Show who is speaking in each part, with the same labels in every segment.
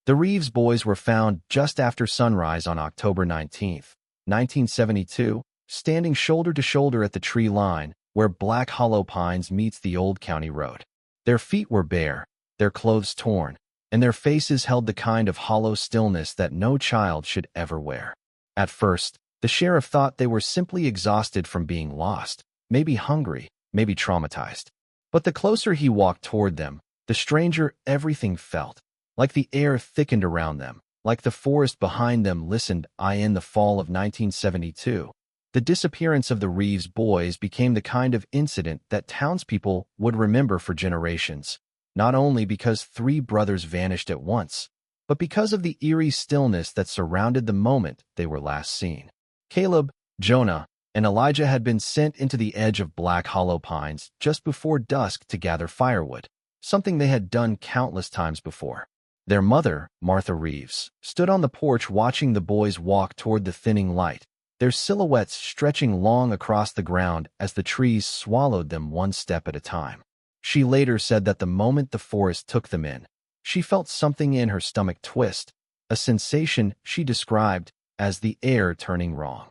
Speaker 1: The Reeves boys were found just after sunrise on October 19, 1972, standing shoulder to shoulder at the tree line where Black Hollow Pines meets the Old County Road. Their feet were bare, their clothes torn, and their faces held the kind of hollow stillness that no child should ever wear. At first, the sheriff thought they were simply exhausted from being lost, maybe hungry, maybe traumatized. But the closer he walked toward them, the stranger everything felt, like the air thickened around them, like the forest behind them listened. In the fall of 1972, the disappearance of the Reeves boys became the kind of incident that townspeople would remember for generations, not only because three brothers vanished at once, but because of the eerie stillness that surrounded the moment they were last seen. Caleb, Jonah, and Elijah had been sent into the edge of Black Hollow Pines just before dusk to gather firewood, something they had done countless times before. Their mother, Martha Reeves, stood on the porch watching the boys walk toward the thinning light, their silhouettes stretching long across the ground as the trees swallowed them one step at a time. She later said that the moment the forest took them in, she felt something in her stomach twist, a sensation she described as the air turning wrong.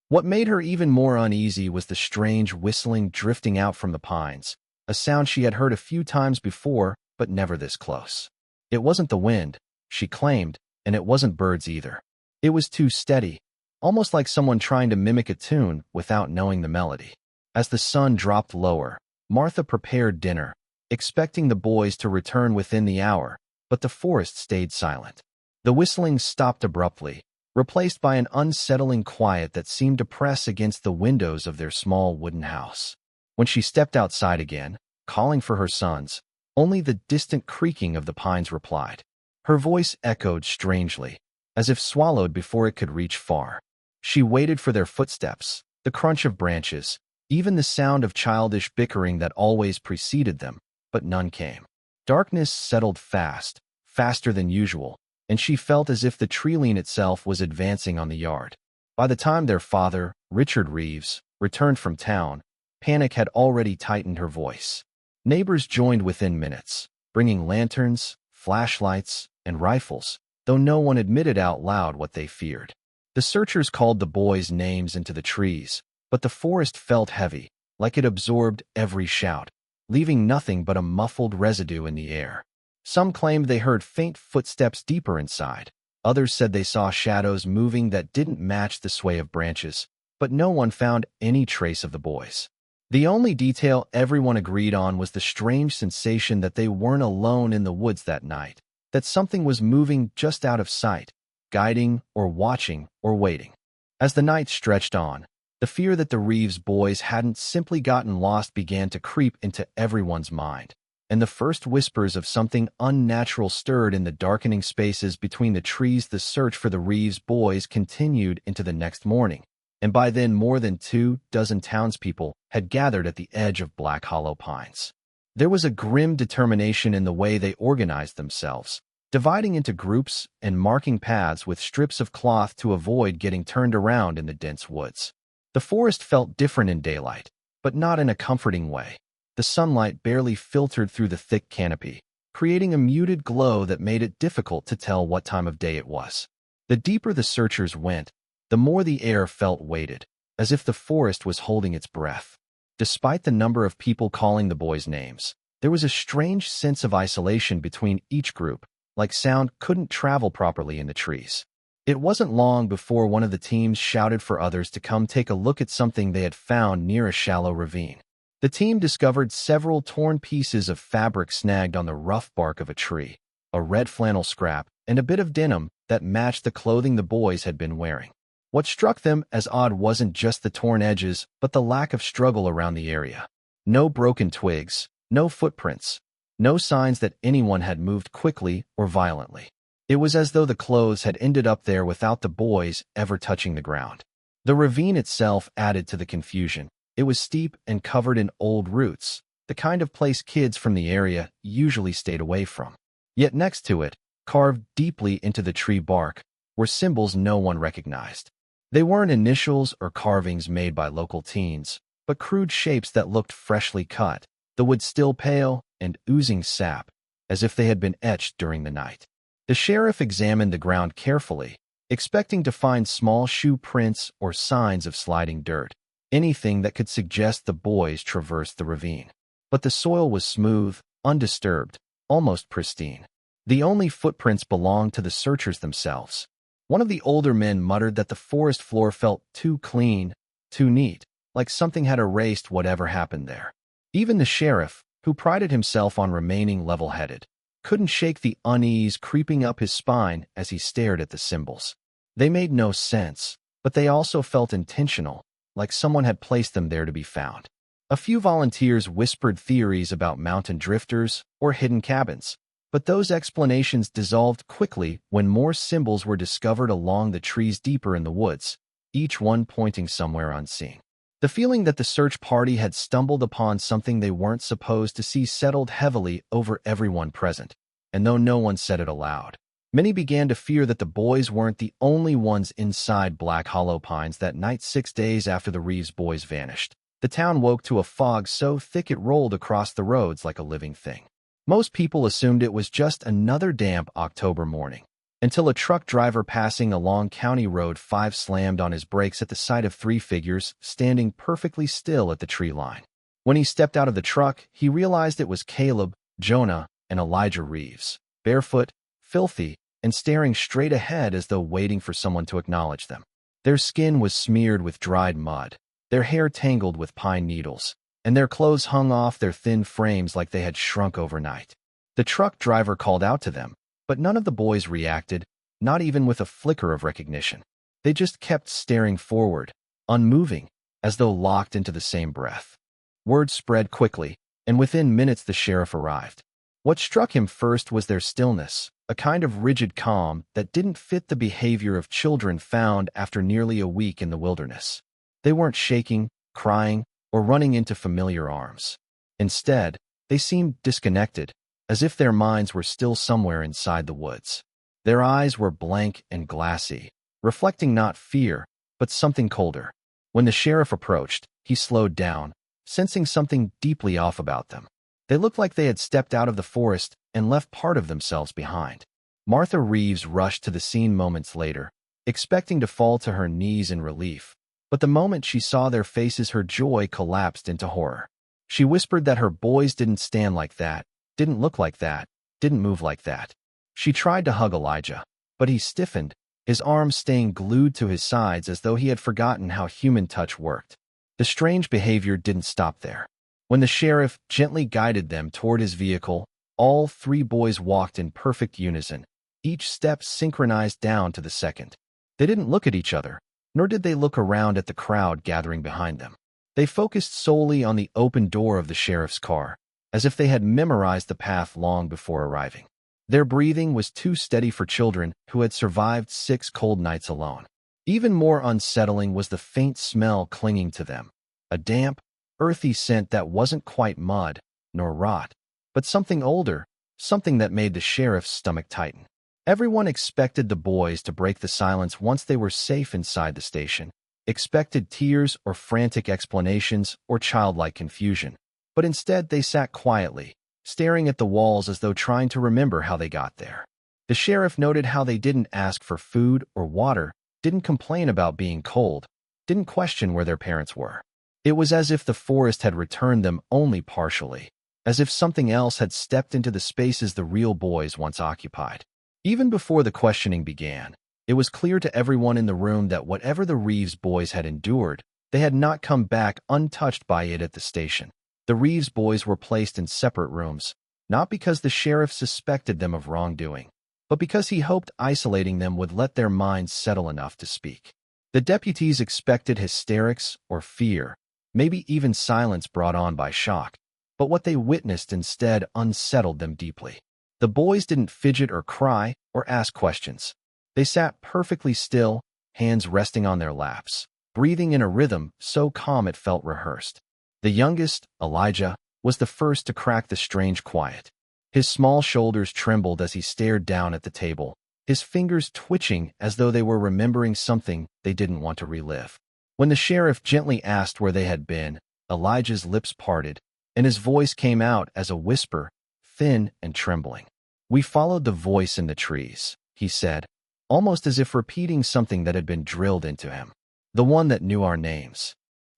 Speaker 1: What made her even more uneasy was the strange whistling drifting out from the pines, a sound she had heard a few times before, but never this close. It wasn't the wind, she claimed, and it wasn't birds either. It was too steady, almost like someone trying to mimic a tune without knowing the melody. As the sun dropped lower, Martha prepared dinner, expecting the boys to return within the hour, but the forest stayed silent. The whistling stopped abruptly, replaced by an unsettling quiet that seemed to press against the windows of their small wooden house. When she stepped outside again, calling for her sons, only the distant creaking of the pines replied. Her voice echoed strangely, as if swallowed before it could reach far. She waited for their footsteps, the crunch of branches, even the sound of childish bickering that always preceded them, but none came. Darkness settled fast, faster than usual, and she felt as if the treeline itself was advancing on the yard. By the time their father, Richard Reeves, returned from town, panic had already tightened her voice. Neighbors joined within minutes, bringing lanterns, flashlights, and rifles, though no one admitted out loud what they feared. The searchers called the boys' names into the trees, but the forest felt heavy, like it absorbed every shout, leaving nothing but a muffled residue in the air. Some claimed they heard faint footsteps deeper inside. Others said they saw shadows moving that didn't match the sway of branches, but no one found any trace of the boys. The only detail everyone agreed on was the strange sensation that they weren't alone in the woods that night, that something was moving just out of sight, guiding or watching or waiting. As the night stretched on, the fear that the Reeves boys hadn't simply gotten lost began to creep into everyone's mind, and the first whispers of something unnatural stirred in the darkening spaces between the trees. The search for the Reeves boys continued into the next morning, and by then more than 24 townspeople had gathered at the edge of Black Hollow Pines. There was a grim determination in the way they organized themselves, dividing into groups and marking paths with strips of cloth to avoid getting turned around in the dense woods. The forest felt different in daylight, but not in a comforting way. The sunlight barely filtered through the thick canopy, creating a muted glow that made it difficult to tell what time of day it was. The deeper the searchers went, the more the air felt weighted, as if the forest was holding its breath. Despite the number of people calling the boys names, there was a strange sense of isolation between each group, like sound couldn't travel properly in the trees. It wasn't long before one of the teams shouted for others to come take a look at something they had found near a shallow ravine. The team discovered several torn pieces of fabric snagged on the rough bark of a tree, a red flannel scrap, and a bit of denim that matched the clothing the boys had been wearing. What struck them as odd wasn't just the torn edges, but the lack of struggle around the area. No broken twigs, no footprints, no signs that anyone had moved quickly or violently. It was as though the clothes had ended up there without the boys ever touching the ground. The ravine itself added to the confusion. It was steep and covered in old roots, the kind of place kids from the area usually stayed away from. Yet next to it, carved deeply into the tree bark, were symbols no one recognized. They weren't initials or carvings made by local teens, but crude shapes that looked freshly cut, the wood still pale and oozing sap, as if they had been etched during the night. The sheriff examined the ground carefully, expecting to find small shoe prints or signs of sliding dirt, anything that could suggest the boys traversed the ravine. But the soil was smooth, undisturbed, almost pristine. The only footprints belonged to the searchers themselves. One of the older men muttered that the forest floor felt too clean, too neat, like something had erased whatever happened there. Even the sheriff, who prided himself on remaining level-headed, couldn't shake the unease creeping up his spine as he stared at the symbols. They made no sense, but they also felt intentional, like someone had placed them there to be found. A few volunteers whispered theories about mountain drifters or hidden cabins, but those explanations dissolved quickly when more symbols were discovered along the trees deeper in the woods, each one pointing somewhere unseen. The feeling that the search party had stumbled upon something they weren't supposed to see settled heavily over everyone present, and though no one said it aloud, many began to fear that the boys weren't the only ones inside Black Hollow Pines that night 6 days after the Reeves boys vanished. The town woke to a fog so thick it rolled across the roads like a living thing. Most people assumed it was just another damp October morning, until a truck driver passing along County Road 5 slammed on his brakes at the sight of 3 figures standing perfectly still at the tree line. When he stepped out of the truck, he realized it was Caleb, Jonah, and Elijah Reeves, barefoot, filthy, and staring straight ahead as though waiting for someone to acknowledge them. Their skin was smeared with dried mud, their hair tangled with pine needles, and their clothes hung off their thin frames like they had shrunk overnight. The truck driver called out to them, but none of the boys reacted, not even with a flicker of recognition. They just kept staring forward, unmoving, as though locked into the same breath. Word spread quickly, and within minutes the sheriff arrived. What struck him first was their stillness, a kind of rigid calm that didn't fit the behavior of children found after nearly a week in the wilderness. They weren't shaking, crying, or running into familiar arms. Instead, they seemed disconnected, as if their minds were still somewhere inside the woods. Their eyes were blank and glassy, reflecting not fear, but something colder. When the sheriff approached, he slowed down, sensing something deeply off about them. They looked like they had stepped out of the forest and left part of themselves behind. Martha Reeves rushed to the scene moments later, expecting to fall to her knees in relief. But the moment she saw their faces, her joy collapsed into horror. She whispered that her boys didn't stand like that, didn't look like that, didn't move like that. She tried to hug Elijah, but he stiffened, his arms staying glued to his sides as though he had forgotten how human touch worked. The strange behavior didn't stop there. When the sheriff gently guided them toward his vehicle, all 3 boys walked in perfect unison, each step synchronized down to the second. They didn't look at each other, nor did they look around at the crowd gathering behind them. They focused solely on the open door of the sheriff's car, as if they had memorized the path long before arriving. Their breathing was too steady for children who had survived 6 cold nights alone. Even more unsettling was the faint smell clinging to them, a damp, earthy scent that wasn't quite mud, nor rot, but something older, something that made the sheriff's stomach tighten. Everyone expected the boys to break the silence once they were safe inside the station, expected tears or frantic explanations or childlike confusion. But instead they sat quietly, staring at the walls as though trying to remember how they got there. The sheriff noted how they didn't ask for food or water, didn't complain about being cold, didn't question where their parents were. It was as if the forest had returned them only partially, as if something else had stepped into the spaces the real boys once occupied. Even before the questioning began, it was clear to everyone in the room that whatever the Reeves boys had endured, they had not come back untouched by it at the station. The Reeves boys were placed in separate rooms, not because the sheriff suspected them of wrongdoing, but because he hoped isolating them would let their minds settle enough to speak. The deputies expected hysterics or fear, maybe even silence brought on by shock, but what they witnessed instead unsettled them deeply. The boys didn't fidget or cry or ask questions. They sat perfectly still, hands resting on their laps, breathing in a rhythm so calm it felt rehearsed. The youngest, Elijah, was the first to crack the strange quiet. His small shoulders trembled as he stared down at the table, his fingers twitching as though they were remembering something they didn't want to relive. When the sheriff gently asked where they had been, Elijah's lips parted, and his voice came out as a whisper, thin and trembling. "We followed the voice in the trees," he said, almost as if repeating something that had been drilled into him. "The one that knew our names."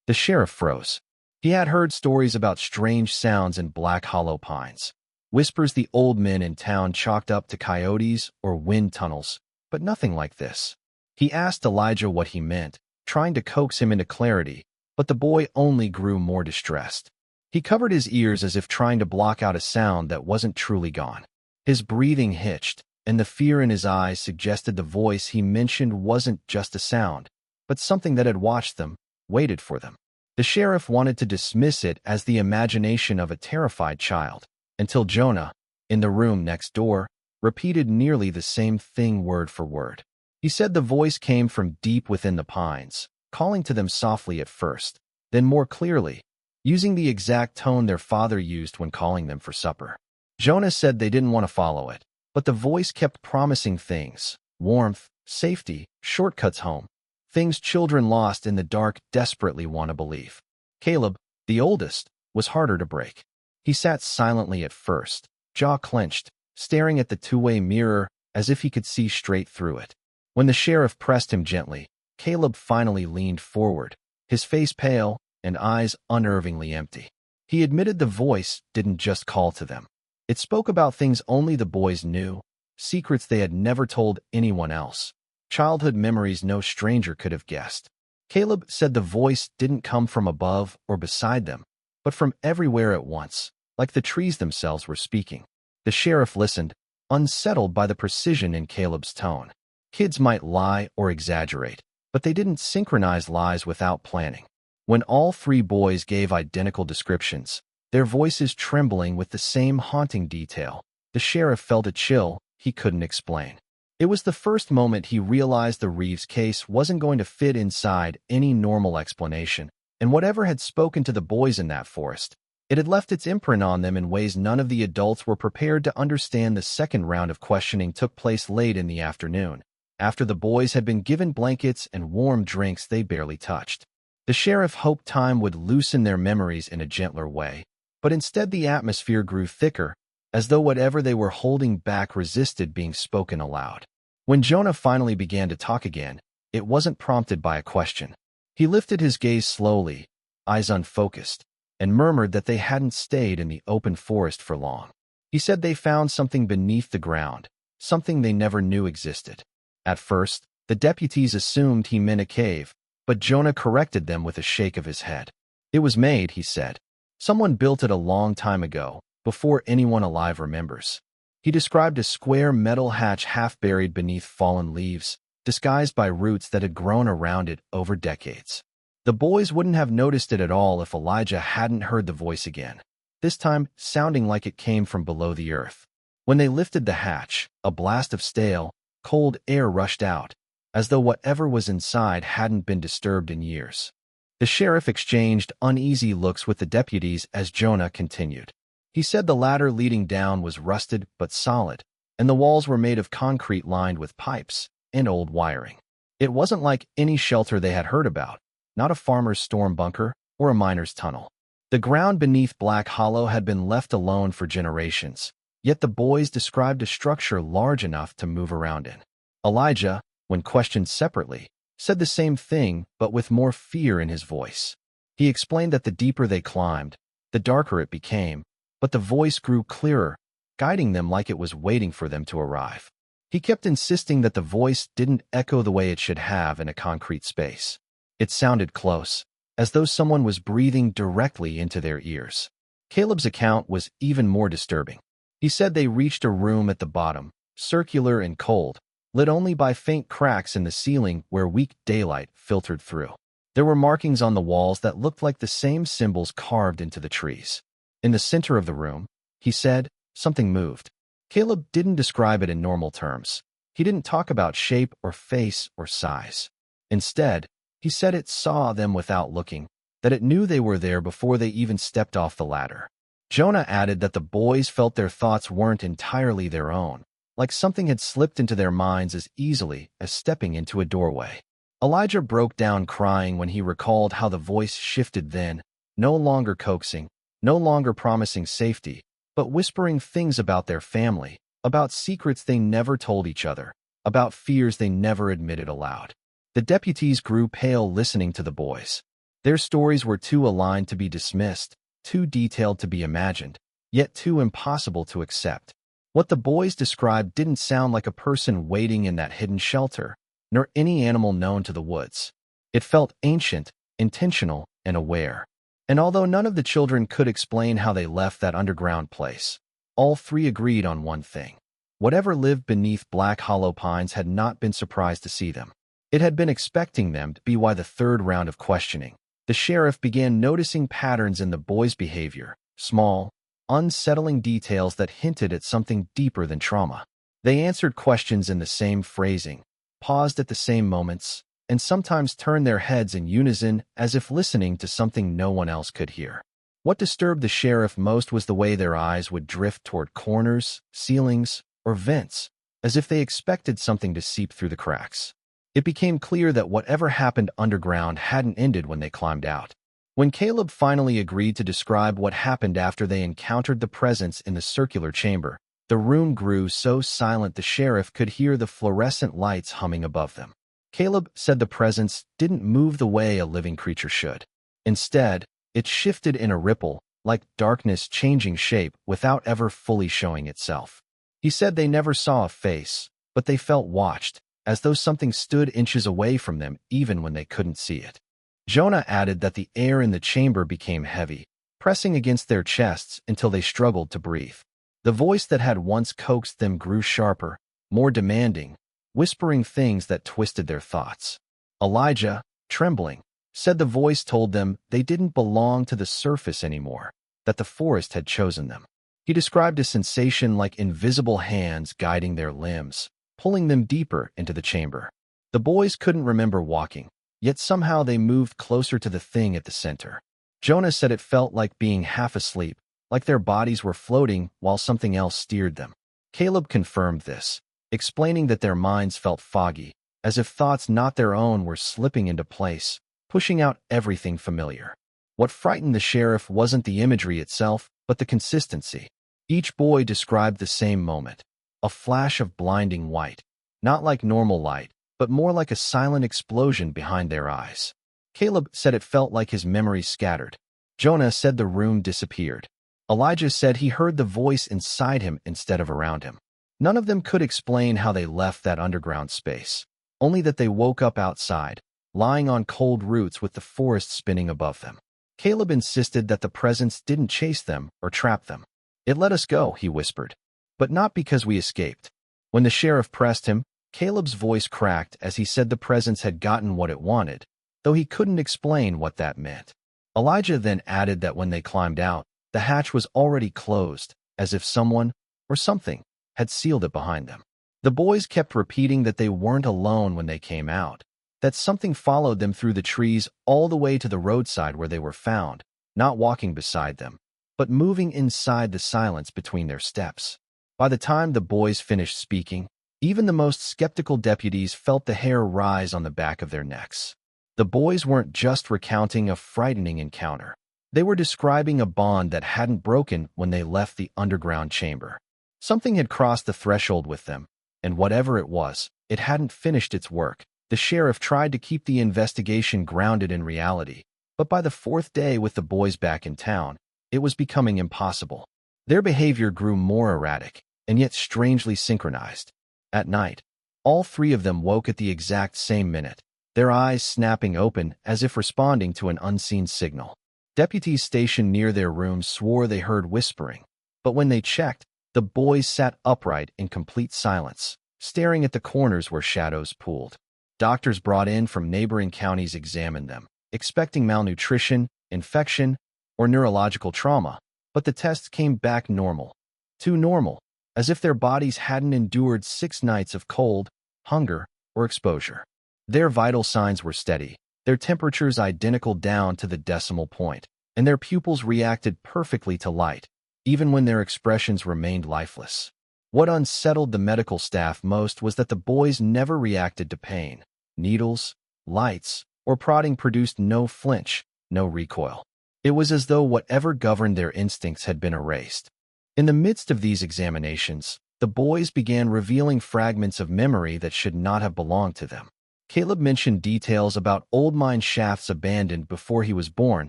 Speaker 1: The sheriff froze. He had heard stories about strange sounds in Black Hollow Pines, whispers the old men in town chalked up to coyotes or wind tunnels, but nothing like this. He asked Elijah what he meant, trying to coax him into clarity, but the boy only grew more distressed. He covered his ears as if trying to block out a sound that wasn't truly gone. His breathing hitched, and the fear in his eyes suggested the voice he mentioned wasn't just a sound, but something that had watched them, waited for them. The sheriff wanted to dismiss it as the imagination of a terrified child, until Jonah, in the room next door, repeated nearly the same thing word for word. He said the voice came from deep within the pines, calling to them softly at first, then more clearly, using the exact tone their father used when calling them for supper. Jonah said they didn't want to follow it, but the voice kept promising things: warmth, safety, shortcuts home, things children lost in the dark desperately want to believe. Caleb, the oldest, was harder to break. He sat silently at first, jaw clenched, staring at the two-way mirror as if he could see straight through it. When the sheriff pressed him gently, Caleb finally leaned forward, his face pale and eyes unnervingly empty. He admitted the voice didn't just call to them. It spoke about things only the boys knew, secrets they had never told anyone else, childhood memories no stranger could have guessed. Caleb said the voice didn't come from above or beside them, but from everywhere at once, like the trees themselves were speaking. The sheriff listened, unsettled by the precision in Caleb's tone. Kids might lie or exaggerate, but they didn't synchronize lies without planning. When all three boys gave identical descriptions, their voices trembling with the same haunting detail, the sheriff felt a chill he couldn't explain. It was the first moment he realized the Reeves case wasn't going to fit inside any normal explanation, and whatever had spoken to the boys in that forest, it had left its imprint on them in ways none of the adults were prepared to understand. The second round of questioning took place late in the afternoon, after the boys had been given blankets and warm drinks they barely touched. The sheriff hoped time would loosen their memories in a gentler way, but instead the atmosphere grew thicker, as though whatever they were holding back resisted being spoken aloud. When Jonah finally began to talk again, it wasn't prompted by a question. He lifted his gaze slowly, eyes unfocused, and murmured that they hadn't stayed in the open forest for long. He said they found something beneath the ground, something they never knew existed. At first, the deputies assumed he meant a cave, but Jonah corrected them with a shake of his head. "It was made," he said. "Someone built it a long time ago, before anyone alive remembers." He described a square metal hatch half buried beneath fallen leaves, disguised by roots that had grown around it over decades. The boys wouldn't have noticed it at all if Elijah hadn't heard the voice again, this time sounding like it came from below the earth. When they lifted the hatch, a blast of stale, cold air rushed out, as though whatever was inside hadn't been disturbed in years. The sheriff exchanged uneasy looks with the deputies as Jonah continued. He said the ladder leading down was rusted but solid, and the walls were made of concrete lined with pipes and old wiring. It wasn't like any shelter they had heard about, not a farmer's storm bunker or a miner's tunnel. The ground beneath Black Hollow had been left alone for generations, yet the boys described a structure large enough to move around in. Elijah, when questioned separately, said the same thing but with more fear in his voice. He explained that the deeper they climbed, the darker it became, but the voice grew clearer, guiding them like it was waiting for them to arrive. He kept insisting that the voice didn't echo the way it should have in a concrete space. It sounded close, as though someone was breathing directly into their ears. Caleb's account was even more disturbing. He said they reached a room at the bottom, circular and cold, lit only by faint cracks in the ceiling where weak daylight filtered through. There were markings on the walls that looked like the same symbols carved into the trees. In the center of the room, he said, something moved. Caleb didn't describe it in normal terms. He didn't talk about shape or face or size. Instead, he said it saw them without looking, that it knew they were there before they even stepped off the ladder. Jonah added that the boys felt their thoughts weren't entirely their own, like something had slipped into their minds as easily as stepping into a doorway. Elijah broke down crying when he recalled how the voice shifted then, no longer coaxing, no longer promising safety, but whispering things about their family, about secrets they never told each other, about fears they never admitted aloud. The deputies grew pale listening to the boys. Their stories were too aligned to be dismissed, too detailed to be imagined, yet too impossible to accept. What the boys described didn't sound like a person waiting in that hidden shelter, nor any animal known to the woods. It felt ancient, intentional, and aware. And although none of the children could explain how they left that underground place, all three agreed on one thing. Whatever lived beneath Black Hollow Pines had not been surprised to see them. It had been expecting them to be why the third round of questioning. The sheriff began noticing patterns in the boys' behavior, small, unsettling details that hinted at something deeper than trauma. They answered questions in the same phrasing, paused at the same moments, and sometimes turned their heads in unison as if listening to something no one else could hear. What disturbed the sheriff most was the way their eyes would drift toward corners, ceilings, or vents, as if they expected something to seep through the cracks. It became clear that whatever happened underground hadn't ended when they climbed out. When Caleb finally agreed to describe what happened after they encountered the presence in the circular chamber, the room grew so silent the sheriff could hear the fluorescent lights humming above them. Caleb said the presence didn't move the way a living creature should. Instead, it shifted in a ripple, like darkness changing shape without ever fully showing itself. He said they never saw a face, but they felt watched, as though something stood inches away from them even when they couldn't see it. Jonah added that the air in the chamber became heavy, pressing against their chests until they struggled to breathe. The voice that had once coaxed them grew sharper, more demanding, whispering things that twisted their thoughts. Elijah, trembling, said the voice told them they didn't belong to the surface anymore, that the forest had chosen them. He described a sensation like invisible hands guiding their limbs, pulling them deeper into the chamber. The boys couldn't remember walking, yet somehow they moved closer to the thing at the center. Jonah said it felt like being half asleep, like their bodies were floating while something else steered them. Caleb confirmed this, explaining that their minds felt foggy, as if thoughts not their own were slipping into place, pushing out everything familiar. What frightened the sheriff wasn't the imagery itself, but the consistency. Each boy described the same moment, a flash of blinding white, not like normal light, but more like a silent explosion behind their eyes. Caleb said it felt like his memories scattered. Jonah said the room disappeared. Elijah said he heard the voice inside him instead of around him. None of them could explain how they left that underground space, only that they woke up outside, lying on cold roots with the forest spinning above them. Caleb insisted that the presence didn't chase them or trap them. "It let us go," he whispered, "but not because we escaped." When the sheriff pressed him, Caleb's voice cracked as he said the presence had gotten what it wanted, though he couldn't explain what that meant. Elijah then added that when they climbed out, the hatch was already closed, as if someone, or something, had sealed it behind them. The boys kept repeating that they weren't alone when they came out, that something followed them through the trees all the way to the roadside where they were found, not walking beside them, but moving inside the silence between their steps. By the time the boys finished speaking, even the most skeptical deputies felt the hair rise on the back of their necks. The boys weren't just recounting a frightening encounter. They were describing a bond that hadn't broken when they left the underground chamber. Something had crossed the threshold with them, and whatever it was, it hadn't finished its work. The sheriff tried to keep the investigation grounded in reality, but by the fourth day with the boys back in town, it was becoming impossible. Their behavior grew more erratic, and yet strangely synchronized. At night, all three of them woke at the exact same minute, their eyes snapping open as if responding to an unseen signal. Deputies stationed near their rooms swore they heard whispering, but when they checked, the boys sat upright in complete silence, staring at the corners where shadows pooled. Doctors brought in from neighboring counties examined them, expecting malnutrition, infection, or neurological trauma, but the tests came back normal. Too normal, as if their bodies hadn't endured 6 nights of cold, hunger, or exposure. Their vital signs were steady, their temperatures identical down to the decimal point, and their pupils reacted perfectly to light, even when their expressions remained lifeless. What unsettled the medical staff most was that the boys never reacted to pain. Needles, lights, or prodding produced no flinch, no recoil. It was as though whatever governed their instincts had been erased. In the midst of these examinations, the boys began revealing fragments of memory that should not have belonged to them. Caleb mentioned details about old mine shafts abandoned before he was born,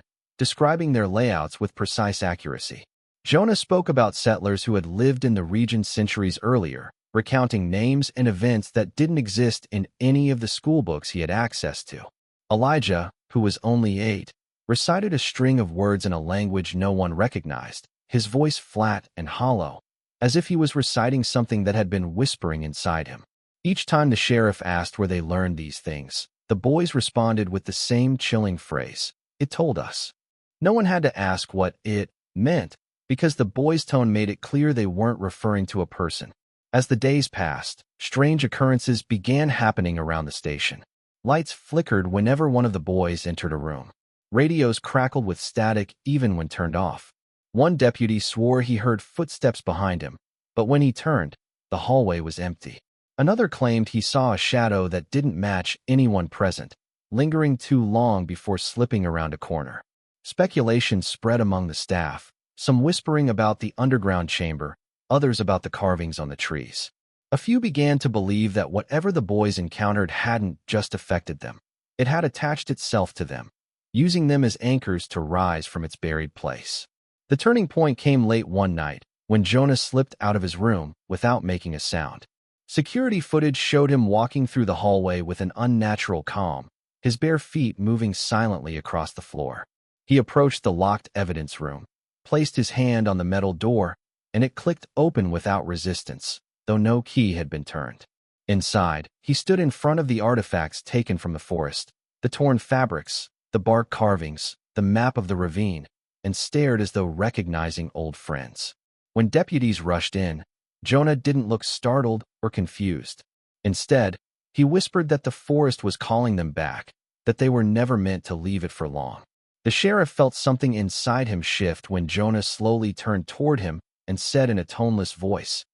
Speaker 1: describing their layouts with precise accuracy. Jonah spoke about settlers who had lived in the region centuries earlier, recounting names and events that didn't exist in any of the schoolbooks he had access to. Elijah, who was only 8, recited a string of words in a language no one recognized, his voice flat and hollow, as if he was reciting something that had been whispering inside him. Each time the sheriff asked where they learned these things, the boys responded with the same chilling phrase, "It told us." No one had to ask what it meant, because the boys' tone made it clear they weren't referring to a person. As the days passed, strange occurrences began happening around the station. Lights flickered whenever one of the boys entered a room. Radios crackled with static even when turned off. One deputy swore he heard footsteps behind him, but when he turned, the hallway was empty. Another claimed he saw a shadow that didn't match anyone present, lingering too long before slipping around a corner. Speculation spread among the staff, some whispering about the underground chamber, others about the carvings on the trees. A few began to believe that whatever the boys encountered hadn't just affected them. It had attached itself to them, using them as anchors to rise from its buried place. The turning point came late one night, when Jonah slipped out of his room without making a sound. Security footage showed him walking through the hallway with an unnatural calm, his bare feet moving silently across the floor. He approached the locked evidence room, placed his hand on the metal door, and it clicked open without resistance, though no key had been turned. Inside, he stood in front of the artifacts taken from the forest, the torn fabrics, the bark carvings, the map of the ravine, and stared as though recognizing old friends. When deputies rushed in, Jonah didn't look startled or confused. Instead, he whispered that the forest was calling them back, that they were never meant to leave it for long. The sheriff felt something inside him shift when Jonah slowly turned toward him and said in a toneless voice,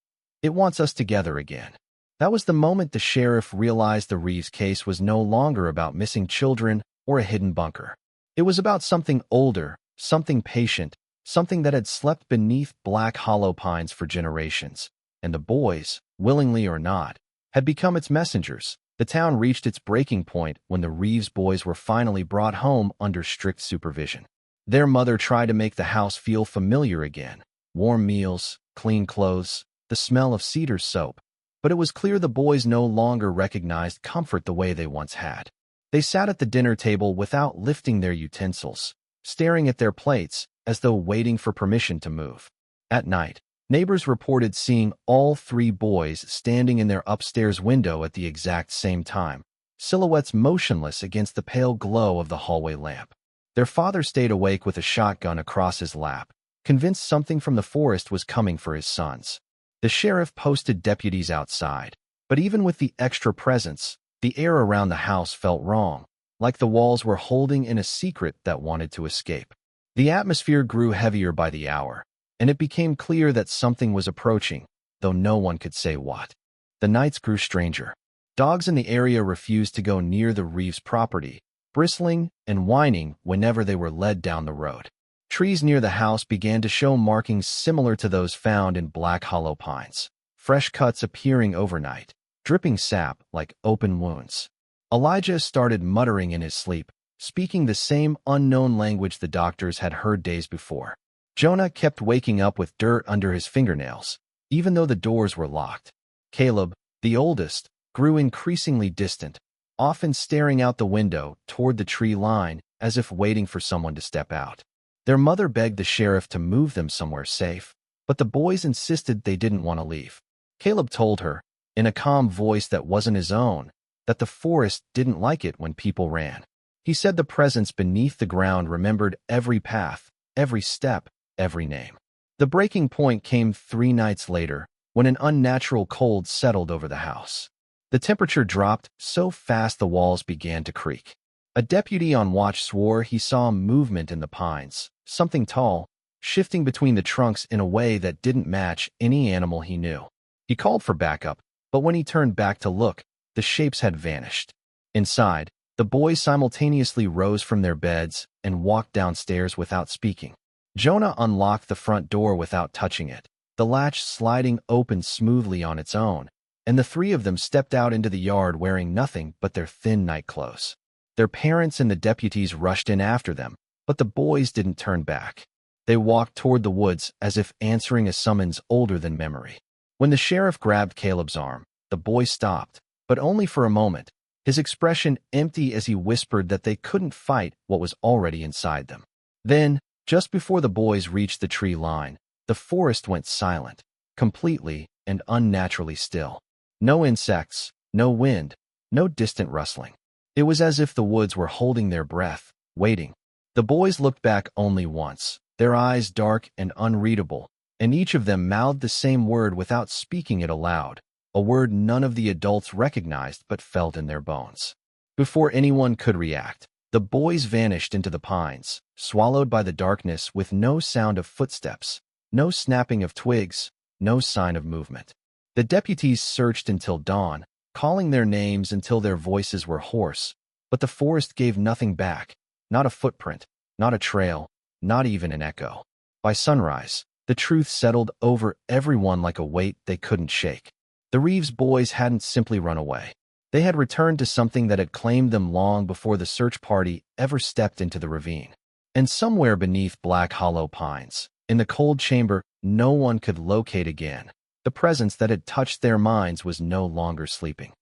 Speaker 1: "It wants us together again." That was the moment the sheriff realized the Reeves case was no longer about missing children or a hidden bunker. It was about something older, something patient, something that had slept beneath black hollow pines for generations. And the boys, willingly or not, had become its messengers. The town reached its breaking point when the Reeves boys were finally brought home under strict supervision. Their mother tried to make the house feel familiar again. Warm meals, clean clothes, the smell of cedar soap. But it was clear the boys no longer recognized comfort the way they once had. They sat at the dinner table without lifting their utensils, staring at their plates as though waiting for permission to move. At night, neighbors reported seeing all 3 boys standing in their upstairs window at the exact same time, silhouettes motionless against the pale glow of the hallway lamp. Their father stayed awake with a shotgun across his lap, convinced something from the forest was coming for his sons. The sheriff posted deputies outside, but even with the extra presence, the air around the house felt wrong, like the walls were holding in a secret that wanted to escape. The atmosphere grew heavier by the hour, and it became clear that something was approaching, though no one could say what. The nights grew stranger. Dogs in the area refused to go near the Reeves property, bristling and whining whenever they were led down the road. Trees near the house began to show markings similar to those found in black hollow pines, fresh cuts appearing overnight, dripping sap like open wounds. Elijah started muttering in his sleep, speaking the same unknown language the doctors had heard days before. Jonah kept waking up with dirt under his fingernails, even though the doors were locked. Caleb, the oldest, grew increasingly distant, often staring out the window toward the tree line as if waiting for someone to step out. Their mother begged the sheriff to move them somewhere safe, but the boys insisted they didn't want to leave. Caleb told her, in a calm voice that wasn't his own, that the forest didn't like it when people ran. He said the presence beneath the ground remembered every path, every step, every name. The breaking point came 3 nights later, when an unnatural cold settled over the house. The temperature dropped so fast the walls began to creak. A deputy on watch swore he saw movement in the pines, something tall, shifting between the trunks in a way that didn't match any animal he knew. He called for backup, but when he turned back to look, the shapes had vanished. Inside, the boys simultaneously rose from their beds and walked downstairs without speaking. Jonah unlocked the front door without touching it, the latch sliding open smoothly on its own, and the three of them stepped out into the yard wearing nothing but their thin nightclothes. Their parents and the deputies rushed in after them, but the boys didn't turn back. They walked toward the woods as if answering a summons older than memory. When the sheriff grabbed Caleb's arm, the boy stopped, but only for a moment, his expression empty as he whispered that they couldn't fight what was already inside them. Then, just before the boys reached the tree line, the forest went silent, completely and unnaturally still. No insects, no wind, no distant rustling. It was as if the woods were holding their breath, waiting. The boys looked back only once, their eyes dark and unreadable, and each of them mouthed the same word without speaking it aloud, a word none of the adults recognized but felt in their bones. Before anyone could react, the boys vanished into the pines, swallowed by the darkness with no sound of footsteps, no snapping of twigs, no sign of movement. The deputies searched until dawn, calling their names until their voices were hoarse, but the forest gave nothing back, not a footprint, not a trail, not even an echo. By sunrise, the truth settled over everyone like a weight they couldn't shake. The Reeves boys hadn't simply run away. They had returned to something that had claimed them long before the search party ever stepped into the ravine. And somewhere beneath black hollow pines, in the cold chamber no one could locate again, the presence that had touched their minds was no longer sleeping.